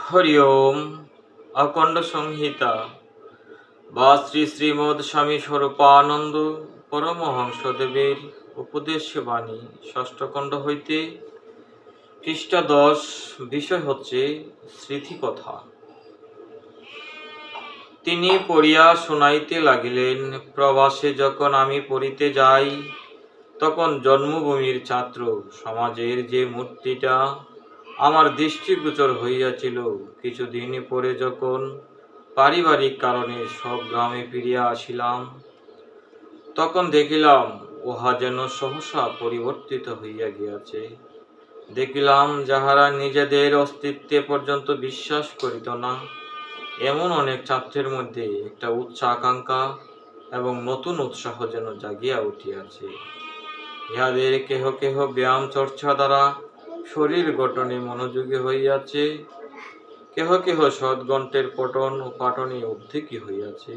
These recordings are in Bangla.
হরি ওম। অখণ্ড সংহিতা বা শ্রী শ্রীমদ স্বামী স্বরূপানন্দ পরমহংসদেবের উপদেশ বাণী ষষ্ঠ খণ্ড হইতে পৃষ্ঠ 10। বিষয় হচ্ছে স্মৃতিকথা। তিনি পড়িয়া শুনাইতে লাগিলেন, প্রবাসে যখন আমি পড়িতে যাই, তখন জন্মভূমির ছাত্র সমাজের যে মূর্তিটা আমার দৃষ্টিগোচর হইয়াছিল, কিছুদিন পরে যখন পারিবারিক কারণে সব গ্রামে ফিরিয়া আসিলাম, তখন দেখিলাম উহা যেন সহসা পরিবর্তিত হইয়া গিয়াছে। দেখিলাম যাহারা নিজেদের অস্তিত্বে পর্যন্ত বিশ্বাস করিত না, এমন অনেক ছাত্রের মধ্যে একটা উচ্চ আকাঙ্ক্ষা এবং নতুন উৎসাহ যেন জাগিয়া উঠিয়াছে। ইহাদের কেহ কেহ ব্যায়াম চর্চা দ্বারা শরীর গঠনে মনোযোগী হইয়াছে, কেহ কেহ সদ্গ্রন্থের পঠন ও পাঠনে উদ্যোগী হইয়াছে,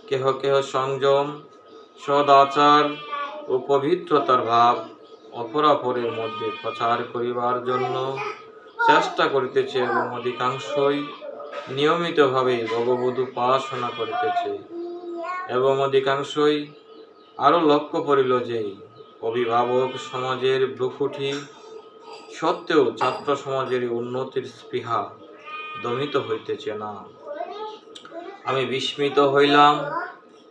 কেহ কেহ সংযম, সদাচার ও পবিত্রতার ভাব অপরাপরের মধ্যে প্রচার করিবার জন্য চেষ্টা করিতেছে এবং অধিকাংশই নিয়মিতভাবে ভগবদ উপাসনা করিতেছে। এবং অধিকাংশই আরো লক্ষ্য করিল যে অভিভাবক সমাজের ভ্রুকুটি সত্ত্বেও ছাত্র সমাজের উন্নতির স্পৃহা দমিত হইতেছে না। আমি বিস্মিত হইলাম।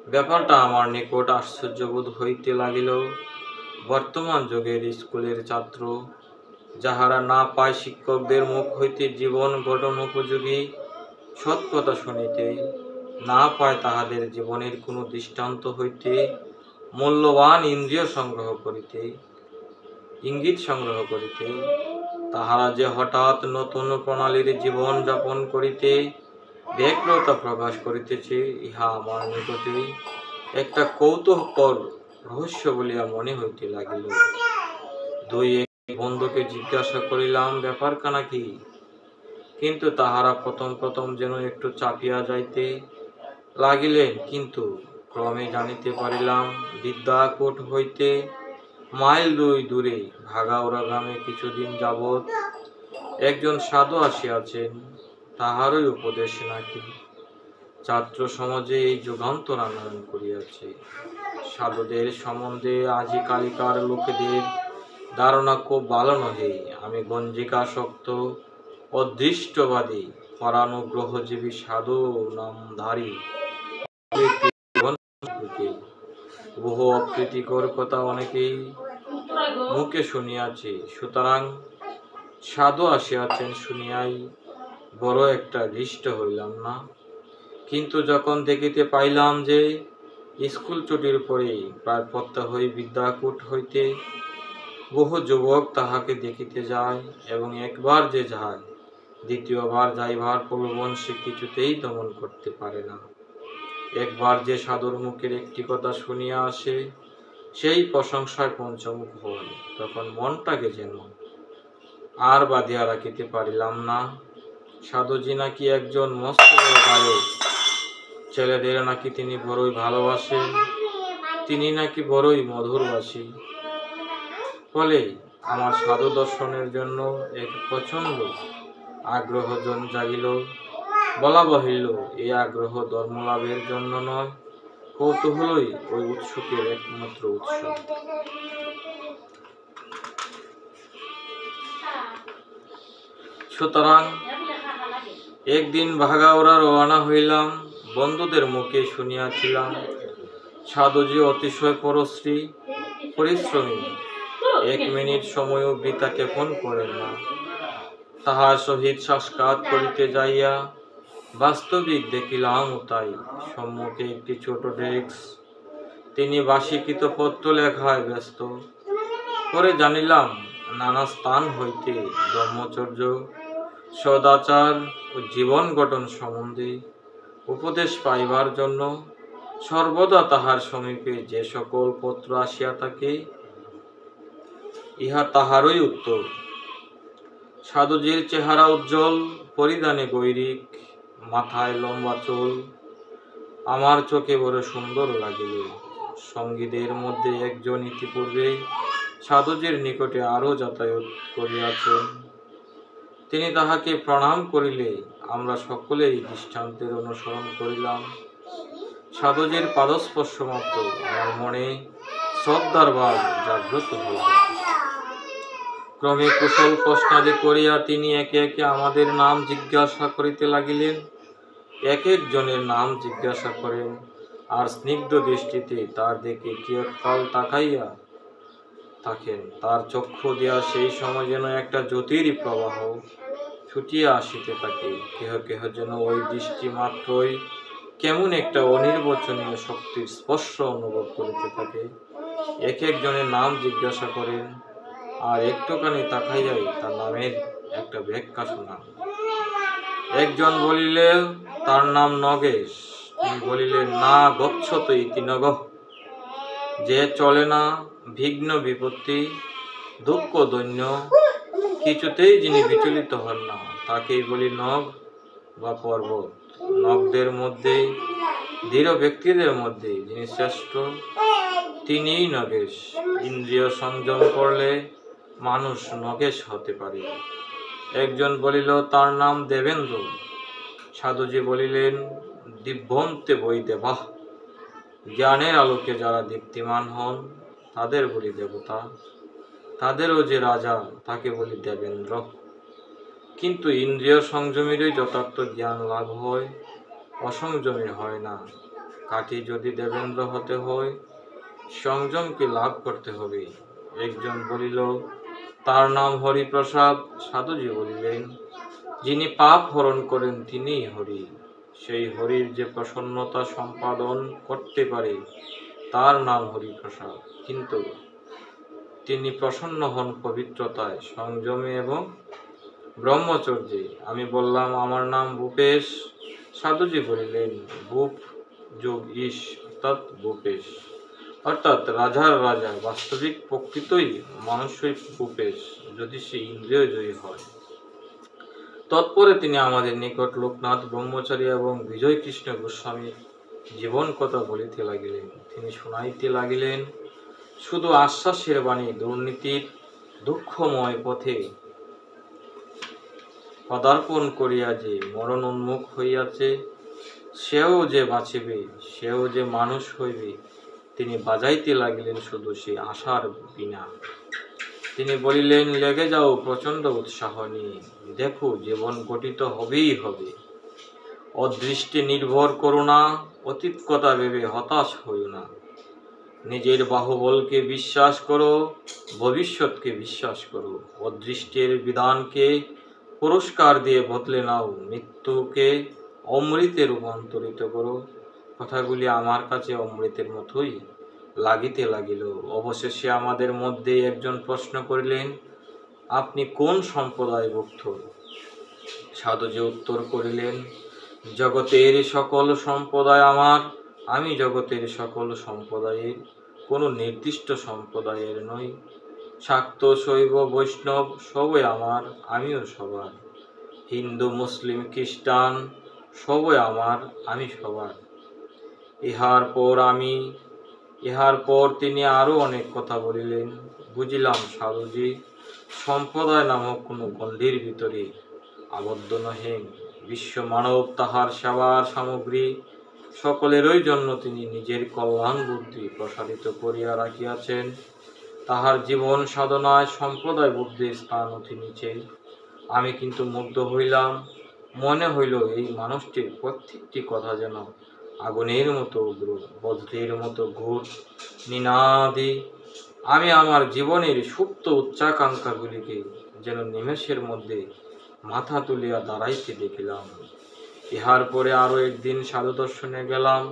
ব্যাপারটা আমার নিকট আশ্চর্যবোধ হইতে লাগিল। বর্তমান যুগের স্কুলের ছাত্র, যাহারা না পায় শিক্ষকদের মুখ হইতে জীবন গঠন উপযোগী সৎকথা শুনিতে, না পায় তাহাদের জীবনের কোনো দৃষ্টান্ত হইতে মূল্যবান ইন্দ্রিয় সংগ্রহ করিতে, ইঙ্গিত সংগ্রহ করিতে, তাহারা যে হঠাৎ নতুন প্রণালীর জীবন যাপন করিতে ব্যগ্রতা প্রকাশ করিতেছে, ইহা আমার নিকটে একটা কৌতূহকর রহস্য বলিয়া মনে হইতে লাগিল। দুই এক বন্ধুকে জিজ্ঞাসা করিলাম ব্যাপারখানা কি, কিন্তু তাহারা প্রথম যেন একটু চাপিয়া যাইতে লাগিলেন, কিন্তু ক্রমে জানিতে পারিলাম বিদ্যাকূট হইতে মাইল 2 দূরে ভাগাউড়া গ্রামে কিছুদিন যাবৎ একজন সাধু আসিয়াছেন। তাহারই উপদেশ নাকি ছাত্র সমাজে এই যুগান্তর আনয়ন করিয়াছে। সাধুদের সম্বন্ধে আজিকালিকার লোকেদের ধারণা খুব ভালো নহে। আমি গঞ্জিকাসক্ত অদৃষ্টবাদী পরানুগ্রহজীবী সাধু নামধারী বহু অপ্রীতিকর কথা অনেকেই মুখে শুনিয়াছি। সুতরাং সাধু আসিয়াছেন শুনিয়াই বড় একটা হৃষ্ট হইলাম না। কিন্তু যখন দেখিতে পাইলাম যে স্কুল ছুটির পরে প্রায় প্রত্যহই বিদ্যাকূট হইতে বহু যুবক তাহাকে দেখিতে যায়, এবং একবার যে যায় দ্বিতীয়বার যাইবার প্রলোভন সে কিছুতেই দমন করতে পারে না। একবার যে সাধুর মুখের একটি কথা শুনিয়া আসে, সেই প্রশংসায় পঞ্চমুখ হয়, তখন মনটাকে যেন আর বাঁধিয়া রাখিতে পারিলাম না। সাধুজি নাকি একজন মস্ত বড় গায়ক, ছেলেদের নাকি তিনি বড়ই ভালোবাসেন, তিনি নাকি বড়ই মধুরভাষী। ফলে আমার সাধু দর্শনের জন্য এক প্রচন্ড আগ্রহ জাগিল। বলা বাহিল্য, এই আগ্রহ ধর্মলাভের জন্য নয়, কৌতূহলই ওই উৎসুকের একমাত্র উৎস। সুতরাং একদিন ভাগাউড়া রওনা হইলাম। বন্ধুদের মুখে শুনিয়াছিলাম সাধুজি অতিশয় পরিশ্রমী, 1 মিনিট সময়ও বৃথা ক্ষেপণ করেন না। তাহার সহিত সাক্ষাৎ করিতে যাইয়া বাস্তবিক দেখিলাম তাই। সম্মুখে একটি ছোট ডেস্ক, তিনি বাসীকৃত পত্র লেখায় ব্যস্ত। পরে জানিলাম নানা স্থান হইতে ব্রহ্মচর্য, সদাচার ও জীবন গঠন সম্বন্ধে উপদেশ পাইবার জন্য সর্বদা তাহার সমীপে যে সকল পত্র আসিয়া থাকে, ইহা তাহারই উত্তর। সাধুজির চেহারা উজ্জ্বল, পরিধানে গৈরিক, মাথায় লম্বা চুল আমার চোখে বড় সুন্দর লাগিল। সঙ্গীদের মধ্যে একজন ইতিপূর্বে সাধুজির নিকটে আরো যাতায়াত করিয়াছেন। তিনি তাহাকে প্রণাম করিলে আমরা সকলেই দৃষ্টান্তের অনুসরণ করিলাম। সাধুজির পাদস্পর্শ মাত্র আমার মনে শ্রদ্ধার ভাব জাগ্রত হইল। ক্রমে কুশল প্রশ্নাদি করিয়া তিনি একে একে আমাদের নাম জিজ্ঞাসা করিতে লাগিলেন। এক একজনের নাম জিজ্ঞাসা করেন, আর স্নিগ্ধ দৃষ্টিতে তার দিকে কিয়ৎকাল তাকাইয়া থাকেন। তার চক্ষু দিয়া সেই সময় যেন একটা জ্যোতির প্রবাহ ছুটিয়া আসিতে থাকে। কেহ কেহ যেন ওই দৃষ্টি মাত্রই কেমন একটা অনির্বচনীয় শক্তির স্পর্শ অনুভব করিতে থাকে। এক একজনের নাম জিজ্ঞাসা করেন, আর একটুখানি তাকাইয়াই তার নামের একটা ব্যাখ্যা শোনান। একজন বলিলেন তার নাম নগেশ। তিনি বলিলেন, না গচ্ছত ইতি নগঃ, যে চলে না, বিঘ্ন বিপত্তি দুঃখ দৈন্য কিছুতেই যিনি বিচলিত হন না, তাকেই বলি নগ বা পর্বত। নগদের মধ্যে, দৃঢ় ব্যক্তিদের মধ্যে যিনি শ্রেষ্ঠ, তিনিই নগেশ। ইন্দ্রিয় সংযম করলে মানুষ নগেশ হতে পারে। একজন বলিল তার নাম দেবেন্দ্র। সাধুজি বলিলেন, দিব্যন্তে বই দেবাহ, জ্ঞানের আলোকে যারা দীপ্তিমান হন তাদের বলি দেবতা, তাদেরও যে রাজা তাকে বলি দেবেন্দ্র। কিন্তু ইন্দ্রিয় সংযমেরই যথার্থ জ্ঞান লাভ হয়, অসংযমের হয় না। কাটি যদি দেবেন্দ্র হতে হয়, সংযমকে লাভ করতে হবে। একজন বলিল তার নাম হরিপ্রসাদ। সাধুজি বলিলেন, যিনি পাপ হরণ করেন তিনিই হরি। সেই হরির যে প্রসন্নতা সম্পাদন করতে পারে তার নাম হরিপ্রসাদ। কিন্তু তিনি প্রসন্ন হন পবিত্রতায়, সংযমে এবং ব্রহ্মচর্যে। আমি বললাম আমার নাম ভূপেশ। সাধুজি বলিলেন, ভূপ যোগ ঈশ অর্থাৎ ভূপেশ, অর্থাৎ রাজার রাজা। বাস্তবিক প্রকৃতই মানুষই ভূপেশ, যদি সে ইন্দ্রিয় জয়ী হয়। তৎপরে তিনি আমাদের নিকট লোকনাথ ব্রহ্মচারী এবং বিজয় কৃষ্ণ গোস্বামীর জীবন কথা বলিতে লাগিলেন। তিনি শুনাইতে লাগিলেন, শুধু আশ্বাসের বাণী দুর্নীতির দুঃখময় পথে পদার্পণ করিয়া যে মরণ উন্মুখ হইয়াছে, সেও যে বাঁচিবে, সেও যে মানুষ হইবে, তিনি বাজাইতে লাগিলেন শুধু সেই আশার বিনা। তিনি বলিলেন, লেগে যাও প্রচন্ড উৎসাহ নিয়ে, দেখো জীবন গঠিত হবেই হবে। অদৃষ্টে নির্ভর করো না, অতীত কথা ভেবে হতাশ হইও না। নিজের বাহুবলকে বিশ্বাস করো, ভবিষ্যৎকে বিশ্বাস করো। অদৃষ্টের বিধানকে পুরস্কার দিয়ে বদলে নাও, মৃত্যুকে অমৃতে রূপান্তরিত করো। কথাগুলি আমার কাছে অমৃতের মতোই লাগিতে লাগিল। অবশেষে আমাদের মধ্যে একজন প্রশ্ন করিলেন, আপনি কোন সম্প্রদায়ভুক্ত? সাধুজি উত্তর করিলেন, জগতের সকল সম্প্রদায় আমার। আমি জগতের সকল সম্প্রদায়ের কোনো নির্দিষ্ট সম্প্রদায়ের নই। শাক্ত শৈব বৈষ্ণব সবই আমার, আমিও সবার। হিন্দু মুসলিম খ্রিস্টান সবই আমার, আমি সবার। ইহার পর তিনি আরো অনেক কথা বলিলেন। বুঝিলাম সাধুজি সম্প্রদায় নামক কোনো গণ্ডির ভিতরে আবদ্ধ নহেন। বিশ্ব মানব তাহার সেবার সামগ্রী। সকলেরই জন্য তিনি নিজের কল্যাণ বুদ্ধি প্রসারিত করিয়া রাখিয়াছেন। তাহার জীবন সাধনায় সম্প্রদায় বুদ্ধির স্থান অতি নিচে। আমি কিন্তু মুগ্ধ হইলাম। মনে হইল এই মানুষটির প্রত্যেকটি কথা যেন আগুনের মতো উগ্র, বজ্রের মতো ঘোর নিনাদী। আমি আমার জীবনের সুপ্ত উচ্চাকাঙ্ক্ষাগুলিকে যেন নিমেষের মধ্যে মাথা তুলিয়া দাঁড়াইতে দেখিলাম। ইহার পরে আরো একদিন সাধু দর্শনে গেলাম।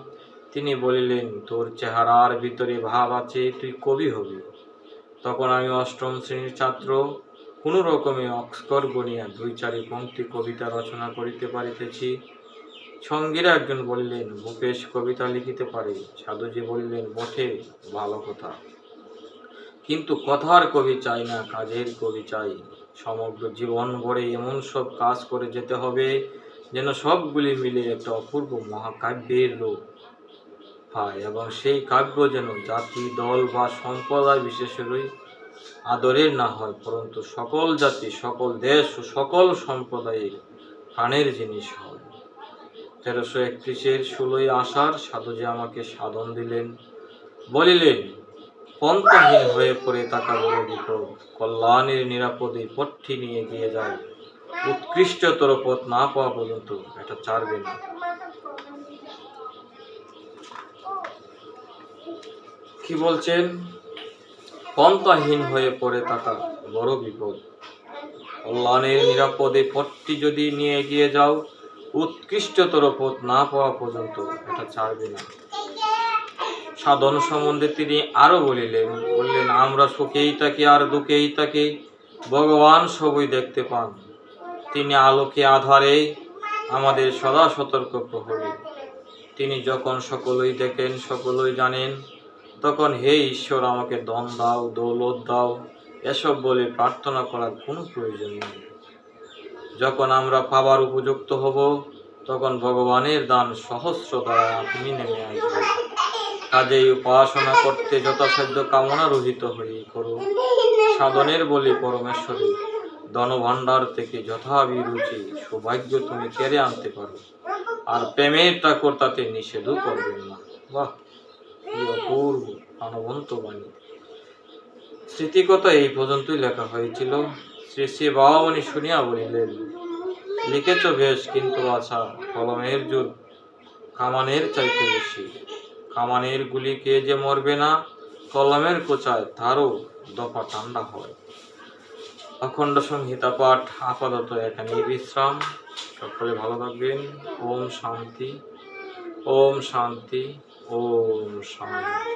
তিনি বলিলেন, তোর চেহারার ভিতরে ভাব আছে, তুই কবি হবি। তখন আমি অষ্টম শ্রেণীর ছাত্র, কোনো রকমে অক্ষর গণিয়া 2-4 পংক্তি কবিতা রচনা করিতে পারিতেছি। সঙ্গীরা একজন বলিলেন, ভূপেশ কবিতা লিখিতে পারে। সাধুজি বলিলেন, বটে, ভালো কথা, কিন্তু কথার কবি চাই না, কাজের কবি চাই। সমগ্র জীবন ভরে এমন সব কাজ করে যেতে হবে যেন সবগুলি মিলে একটা অপূর্ব মহাকাব্যের রূপ পায়, এবং সেই কাব্য যেন জাতি, দল বা সম্প্রদায় বিশেষেরই আদরের না হয়, পরন্তু সকল জাতি, সকল দেশ ও সকল সম্প্রদায়ের প্রাণের জিনিস হয়। 1331 16 আষাঢ় সাধুজি আমাকে সাধন দিলেন, বলিলেন, পন্থাহীন হয়ে পড়ে থাকা বড় বিপদ, কল্যাণের নিরাপদে পথটি নিয়ে এগিয়ে যায়, উৎকৃষ্টতর পথ না পাওয়া পর্যন্ত এটা ছাড়বে না। কি বলছেন? পন্থাহীন হয়ে পড়ে থাকা বড় বিপদ, কল্যাণের নিরাপদে পথটি যদি নিয়ে এগিয়ে যাও, উৎকৃষ্টতর পথ না পাওয়া পর্যন্ত এটা ছাড়বে না। সাধন সম্বন্ধে তিনি আরো বললেন, আমরা সুখেই থাকি আর দুঃখেই থাকি, ভগবান সবই দেখতে পান। তিনি আলোকে আধারে আমাদের সদা সতর্ক প্রহরী। তিনি যখন সকলেই দেখেন, সকলেই জানেন, তখন হে ঈশ্বর আমাকে ধন দাও, দৌলত দাও, এসব বলে প্রার্থনা করার কোনো প্রয়োজন নেই। যখন আমরা পাবার উপযুক্ত হব, তখন ভগবানের দান সহস্র দ্বারা আপনি নেমে আসবে। কাজেই উপাসনা করতে যথাসাধ্য কামনা রহিত হয়ে করো। সাধনের বলি পরমেশ্বরে, ধনভাণ্ডার থেকে যথাভিরুচি সৌভাগ্য তুমি কেড়ে আনতে পারো, আর প্রেমের ঠাকুর তাতে নিষেধও করবেন না। বাহ, কি অপূর্ব প্রাণবন্ত বাণী। স্মৃতিকথা এই পর্যন্তই লেখা হয়েছিল। শ্রী শ্রী বাবামণি শুনিয়া বলিলেন, লিখেছ বেশ, কিন্তু আচ্ছা, কলমের জোর কামানের চাইতে বেশি। কামানের গুলি কে যে মরবে না, কলমের কোচায় তারও দফা ঠান্ডা হয়। অখণ্ড সংহিতা পাঠ আপাতত এখানেই বিশ্রাম। সকলে ভালো থাকবেন। ওম শান্তি, ওম শান্তি, ওম শান্তি।